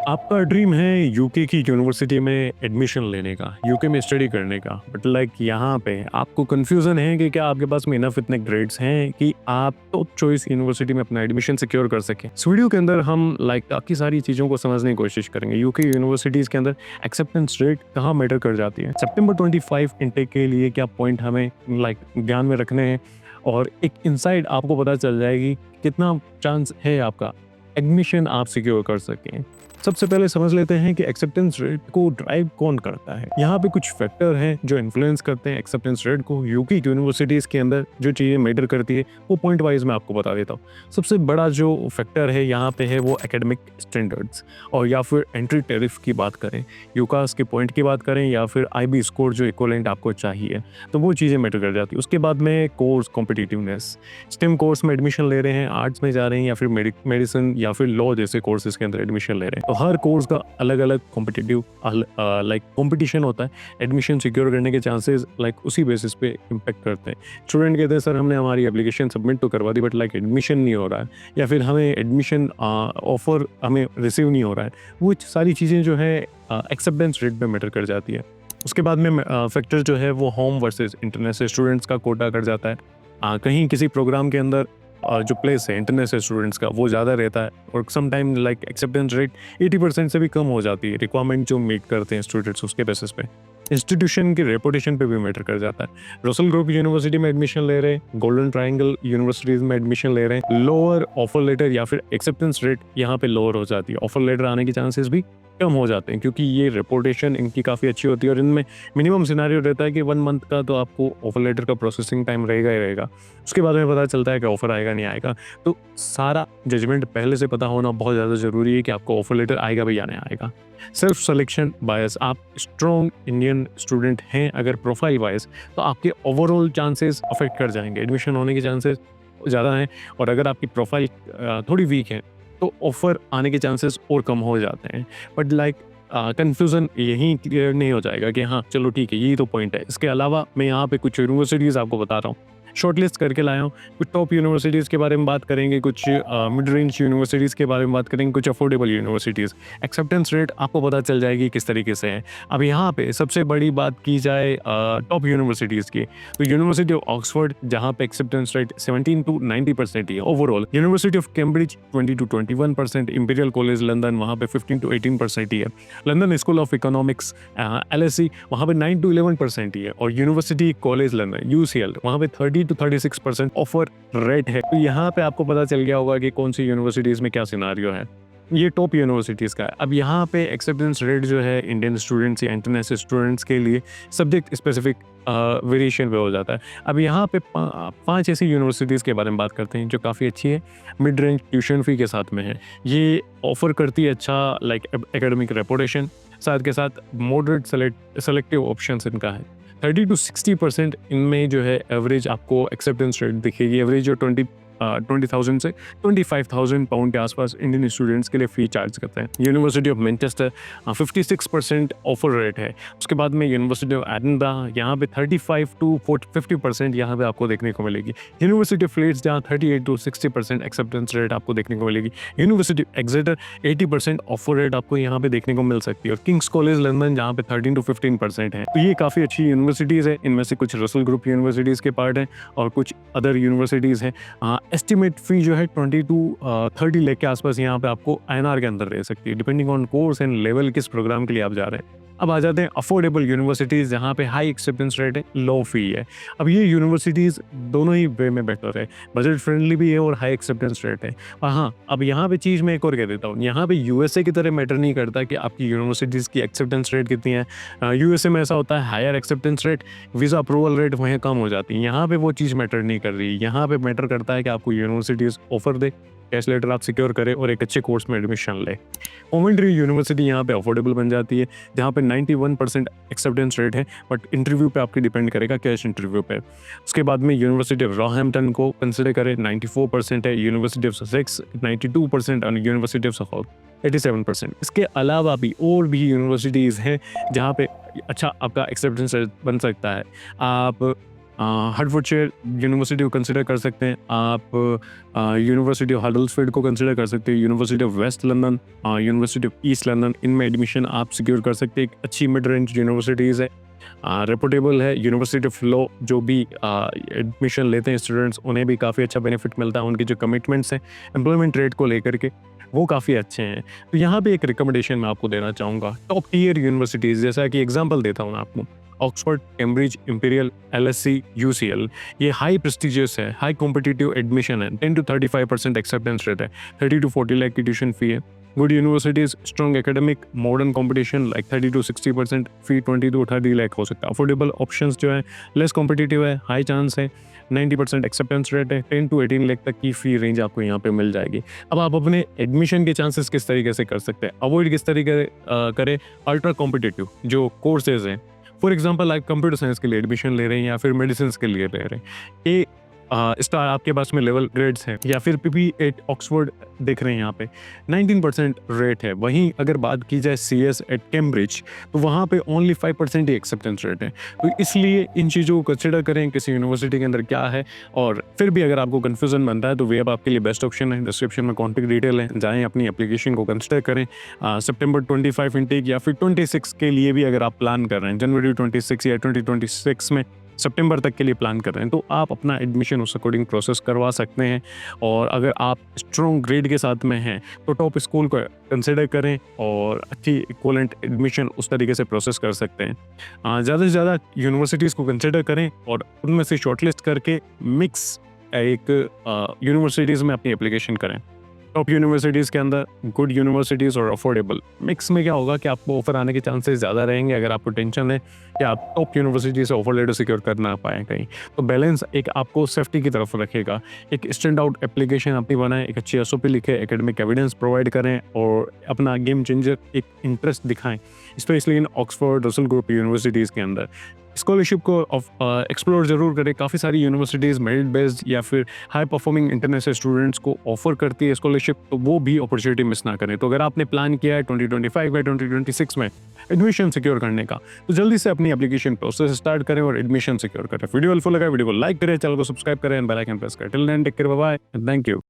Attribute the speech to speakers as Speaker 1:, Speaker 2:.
Speaker 1: आपका ड्रीम है यूके की यूनिवर्सिटी में एडमिशन लेने का, यूके में स्टडी करने का, बट यहाँ पे आपको कन्फ्यूज़न है कि क्या आपके पास में इनफ इतने ग्रेड्स हैं कि आप टॉप चॉइस यूनिवर्सिटी में अपना एडमिशन सिक्योर कर सकें। इस वीडियो के अंदर हम काफ़ी सारी चीज़ों को समझने की कोशिश करेंगे। यूके यूनिवर्सिटीज़ के अंदर एक्सेप्टेंस रेट कहाँ मैटर कर जाती है, सितंबर 25 इनटेक के लिए क्या पॉइंट हमें ध्यान में रखने हैं, और एक इनसाइट आपको पता चल जाएगी कितना चांस है आपका एडमिशन आप सिक्योर कर सकें। सबसे पहले समझ लेते हैं कि एक्सेप्टेंस रेट को ड्राइव कौन करता है। यहाँ पे कुछ फैक्टर हैं जो इन्फ्लुएंस करते हैं एक्सेप्टेंस रेट को। यूके यूनिवर्सिटीज़ के अंदर जो चीज़ें मैटर करती है वो पॉइंट वाइज मैं आपको बता देता हूँ। सबसे बड़ा जो फैक्टर है यहाँ पे है वो एकेडमिक स्टैंडर्ड्स, और या फिर एंट्री टैरिफ की बात करें, यूकास के पॉइंट की बात करें, या फिर IB स्कोर जो इक्विवेलेंट आपको चाहिए, तो वो चीज़ें मैटर कर जाती है। उसके बाद में कोर्स कॉम्पिटिटिवनेस, स्टेम कोर्स में एडमिशन ले रहे हैं, आर्ट्स में जा रहे हैं, या फिर मेडिसिन या फिर लॉ जैसे कोर्सेज के अंदर एडमिशन ले रहे हैं, तो हर कोर्स का अलग अलग कॉम्पिटिटिव कॉम्पिटिशन होता है। एडमिशन सिक्योर करने के चांसेस उसी बेसिस पे इम्पेक्ट करते हैं। स्टूडेंट कहते हैं सर हमने हमारी एप्लीकेशन सबमिट तो करवा दी बट एडमिशन नहीं हो रहा है, या फिर हमें एडमिशन ऑफर हमें रिसीव नहीं हो रहा है। वो सारी चीज़ें जो है एक्सेप्टेंस रेट पे मैटर कर जाती है। उसके बाद में फैक्टर जो है वो होम वर्सेस इंटरनेशनल स्टूडेंट्स का कोटा कर जाता है। कहीं किसी प्रोग्राम के अंदर जो प्लेस है इंटरनेशनल स्टूडेंट्स का वो ज़्यादा रहता है, और सम टाइम एक्सेप्टेंस रेट 80% से भी कम हो जाती है। रिक्वायरमेंट जो मीट करते हैं स्टूडेंट्स उसके बेसिस पे इंस्टीट्यूशन की रेपुटेशन पे भी मैटर कर जाता है। रसल ग्रुप यूनिवर्सिटी में एडमिशन ले रहे हैं, गोल्डन ट्रायंगल यूनिवर्सिटीज़ में एडमिशन ले रहे हैं, लोअर ऑफर लेटर या फिर एक्सेप्टेंस रेट यहाँ पे लोअर हो जाती है। ऑफर लेटर आने के चांसेस भी कम हो जाते हैं क्योंकि ये रेपुटेशन इनकी काफ़ी अच्छी होती है, और इनमें मिनिमम सिनेरियो रहता है कि 1 मंथ का तो आपको ऑफर लेटर का प्रोसेसिंग टाइम रहेगा ही रहेगा। उसके बाद में पता चलता है कि ऑफर आएगा नहीं आएगा, तो सारा जजमेंट पहले से पता होना बहुत ज़्यादा ज़रूरी है कि आपको ऑफर लेटर आएगा भी या नहीं आएगा। सेल्फ सिलेक्शन बायस, आप स्ट्रॉन्ग इंडियन स्टूडेंट हैं अगर प्रोफाइल वाइज, तो आपके ओवरऑल चांसेस अफेक्ट कर जाएंगे, एडमिशन होने के चांसेस ज़्यादा हैं। और अगर आपकी प्रोफाइल थोड़ी वीक है तो ऑफर आने के चांसेस और कम हो जाते हैं। बट कन्फ्यूज़न यहीं क्लियर नहीं हो जाएगा कि हाँ चलो ठीक है यही तो पॉइंट है। इसके अलावा मैं यहाँ पे कुछ यूनिवर्सिटीज़ आपको बता रहा हूँ, शॉर्टलिस्ट करके लाया हूँ। कुछ टॉप यूनिवर्सिटीज़ के बारे में बात करेंगे, कुछ मिड रेंज यूनिवर्सिटीज़ के बारे में बात करेंगे, कुछ अफोर्डेबल यूनिवर्सिटीज़। एक्सेप्टेंस रेट आपको पता चल जाएगी किस तरीके से है। अब यहाँ पे सबसे बड़ी बात की जाए टॉप यूनिवर्सिटीज़ की, तो यूनिवर्सिटी ऑफ ऑक्सफोर्ड जहाँ पे एक्सेप्टेंस रेट 17 to 90% ही है overall. University of Cambridge 20 to 21%, imperial college London वहाँ पे 15 to 18% ही है। London school of economics LSE वहाँ पे 9 to 11% ही है। और यूनिवर्सिटी कॉलेज लंदन UCL वहाँ पे 30 to 36% ऑफर रेट है। तो यहाँ पे आपको पता चल गया होगा कि कौन सी यूनिवर्सिटीज़ में क्या सिनारियो है। ये टॉप यूनिवर्सिटीज़ का है। अब यहाँ पे एक्सेप्टेंस रेट जो है इंडियन स्टूडेंट्स या इंटरनेशनल स्टूडेंट्स के लिए सब्जेक्ट स्पेसिफिक वेरिएशन पे हो जाता है। अब यहाँ पे 5 ऐसी यूनिवर्सिटीज़ के बारे में बात करते हैं जो काफ़ी अच्छी है, मिड रेंज ट्यूशन फी के साथ में है। ये ऑफर करती है अच्छा एकेडमिक रेपुटेशन, साथ के साथ मॉडरेट सेलेक्टिव ऑप्शन इनका है। 30 to 60% इनमें जो है एवरेज आपको एक्सेप्टेंस रेट दिखेगी। एवरेज जो 20,000 से 25,000 पाउंड के आसपास इंडियन स्टूडेंट्स के लिए फी चार्ज करते हैं। University of Manchester 56% offer rate है। उसके बाद में यूनिवर्सिटी ऑफ एडिनबरा यहाँ पे 35 to 50% यहाँ पे आपको देखने को मिलेगी। यूनिवर्सिटी ऑफ लीड्स जहाँ 38 to 60% एक्सेप्टेंस रेट आपको देखने को मिलेगी। University of Exeter 80% offer rate आपको यहाँ पे देखने को मिल सकती है। और किंग्स कॉलेज लंदन जहाँ पे 13 to 15% है। तो ये काफ़ी अच्छी यूनिवर्सिटीज़ है। इनमें से कुछ रसल ग्रुप यूनिवर्सिटीज़ के पार्ट हैं और कुछ अदर यूनिवर्सिटीज़ हैं। एस्टिमेट फी जो है 20 to 30 लाख के आसपास यहाँ पे आपको INR के अंदर रह सकती है, depending on course and level किस प्रोग्राम के लिए आप जा रहे हैं। अब आ जाते हैं अफोर्डेबल यूनिवर्सिटीज़ जहाँ पे हाई एक्सेप्टेंस रेट है, लो फी है। अब ये यूनिवर्सिटीज़ दोनों ही वे में बेटर है, बजट फ्रेंडली भी है और हाई एक्सेप्टेंस रेट है। और हाँ, अब यहाँ पे चीज़ मैं एक और कह देता हूँ, यहाँ पे USA की तरह मैटर नहीं करता कि आपकी यूनिवर्सिटीज़ की एक्सेप्टेंस रेट कितनी है। USA में ऐसा होता है higher acceptance rate, visa approval rate वहीं कम हो जाती है। यहाँ पे वो चीज़ मैटर नहीं कर रही। यहाँ पे मैटर करता है कि आपको यूनिवर्सिटीज़ ऑफर दे, कैश लेटर आप सिक्योर करें और एक अच्छे कोर्स में एडमिशन ले। कॉमेंट्री यूनिवर्सिटी यहाँ पे अफोर्डेबल बन जाती है, जहाँ पे 91% एक्सेप्टेंस रेट है, बट इंटरव्यू पे आपकी डिपेंड करेगा, कैश इंटरव्यू पे। उसके बाद में यूनिवर्सिटी ऑफ रॉहैम्पटन को कंसिडर करें, 94% है। यूनिवर्सिटी ऑफ ससेक्स 92% और यूनिवर्सिटी ऑफ सफोल्क 87%। इसके अलावा भी और भी यूनिवर्सिटीज़ हैं जहाँ पे अच्छा आपका एक्सेप्टेंस रेट बन सकता है। आप हर्टफोर्डशायर यूनिवर्सिटी को कंसिडर कर सकते हैं आप, यूनिवर्सिटी ऑफ हडल्सफील्ड को कंसिडर कर सकते हैं, university of West London, university of East London, इनमें एडमिशन आप सिक्योर कर सकते हैं। एक अच्छी मिड रेंज यूनिवर्सिटीज़ है, रेपुटेबल है। यूनिवर्सिटी ऑफ लॉ जो भी एडमिशन लेते हैं स्टूडेंट्स, उन्हें भी काफ़ी अच्छा बेनिफिट मिलता है। उनके जो कमिटमेंट्स हैं एम्प्लॉयमेंट रेट को लेकर के, वो काफ़ी अच्छे हैं। तो यहाँ पे एक रिकमेंडेशन मैं आपको देना चाहूँगा, टॉप टियर यूनिवर्सिटीज़, जैसा कि एग्जांपल देता हूँ मैं आपको, Oxford, Cambridge, imperial, LSC, UCL, ये हाई प्रेस्टिजियस है, हाई कॉम्पिटिटिव एडमिशन है, 10 to 35% एक्सेप्टेंस रेट है, 30 to 40 लाख की ट्यूशन फी है। Good universities, strong academic, modern competition, like 30 to 60% fee, 20 to 30 lakh हो सकता है। अफोर्डेबल ऑप्शंस जो है, लेस कॉम्पिटिटिव है, हाई चांस है, 90% एक्सेप्टेंस रेट है, 10 to 18 लाख तक की फी रेंज आपको यहाँ पे मिल जाएगी। अब आप अपने एडमिशन के चांसेस किस तरीके से कर सकते हैं, अवॉइड किस तरीके करें अल्ट्रा कॉम्पिटिटिव जो कोर्सेज हैं। फॉर एग्जाम्पल आप कंप्यूटर साइंस के लिए एडमिशन ले रहे हैं या फिर मेडिसिन के लिए ले रहे हैं, ये स्टार आपके पास में लेवल ग्रेड्स हैं, या फिर PP8 ऑक्सफोर्ड देख रहे हैं, यहाँ पे 19% रेट है। वहीं अगर बात की जाए CS एट कैम्ब्रिज, तो वहाँ पे ओनली 5% ही एक्सेप्टेंस रेट है। तो इसलिए इन चीज़ों को कंसिडर करें किसी यूनिवर्सिटी के अंदर क्या है, और फिर भी अगर आपको कन्फ्यूजन बनता है तो वेब आपके लिए बेस्ट ऑप्शन है। डिस्क्रिप्शन में कॉन्टैक्ट डिटेल है, जाएँ अपनी एप्लीकेशन को कंसिडर करें। सितंबर 25 इनटेक या फिर 26 के लिए भी अगर आप प्लान कर रहे हैं, जनवरी 26 या 2026 में सितंबर तक के लिए प्लान कर रहे हैं, तो आप अपना एडमिशन उस अकॉर्डिंग प्रोसेस करवा सकते हैं। और अगर आप स्ट्रॉन्ग ग्रेड के साथ में हैं तो टॉप स्कूल को कंसिडर करें और अच्छी इक्वलेंट एडमिशन उस तरीके से प्रोसेस कर सकते हैं। ज़्यादा से ज़्यादा यूनिवर्सिटीज़ को कंसिडर करें और उनमें से शॉर्टलिस्ट करके मिक्स एक यूनिवर्सिटीज़ में अपनी एप्लीकेशन करें। टॉप यूनिवर्सिटीज़ के अंदर गुड यूनिवर्सिटीज़ और अफोर्डेबल मिक्स में क्या होगा कि आपको ऑफर आने के चांसेस ज़्यादा रहेंगे। अगर आपको टेंशन है कि आप टॉप यूनिवर्सिटी से ऑफर लेटर सिक्योर कर ना पाएँ कहीं, तो बैलेंस एक आपको सेफ्टी की तरफ रखेगा। एक स्टैंड आउट एप्लीकेशन अपनी बनाएं, एक अच्छी SOP लिखें, एकेडमिक एविडेंस प्रोवाइड करें और अपना गेम चेंजर एक इंटरेस्ट दिखाएं, specially in Oxford, Russell group universities के अंदर। स्कॉलरशिप को एक्सप्लोर ज़रूर करें। काफ़ी सारी यूनिवर्सिटीज़ मेरिट बेस्ड या फिर हाई परफॉर्मिंग इंटरनेशनल स्टूडेंट्स को ऑफर करती है स्कॉलरशिप, तो वो भी अपॉर्चुनिटी मिस ना करें। तो अगर आपने प्लान किया है 2025 या 2026 में एडमिशन सिक्योर करने का, तो जल्दी से अपनी एप्लीकेशन प्रोसेस स्टार्ट करें और एडमिशन सिक्योर करें। वीडियो हेल्पफुल लगा, वीडियो को लाइक करें, चैनल को सब्सक्राइब करें, बेल आइकन प्रेस करें। Till then take care, bye bye, thank you.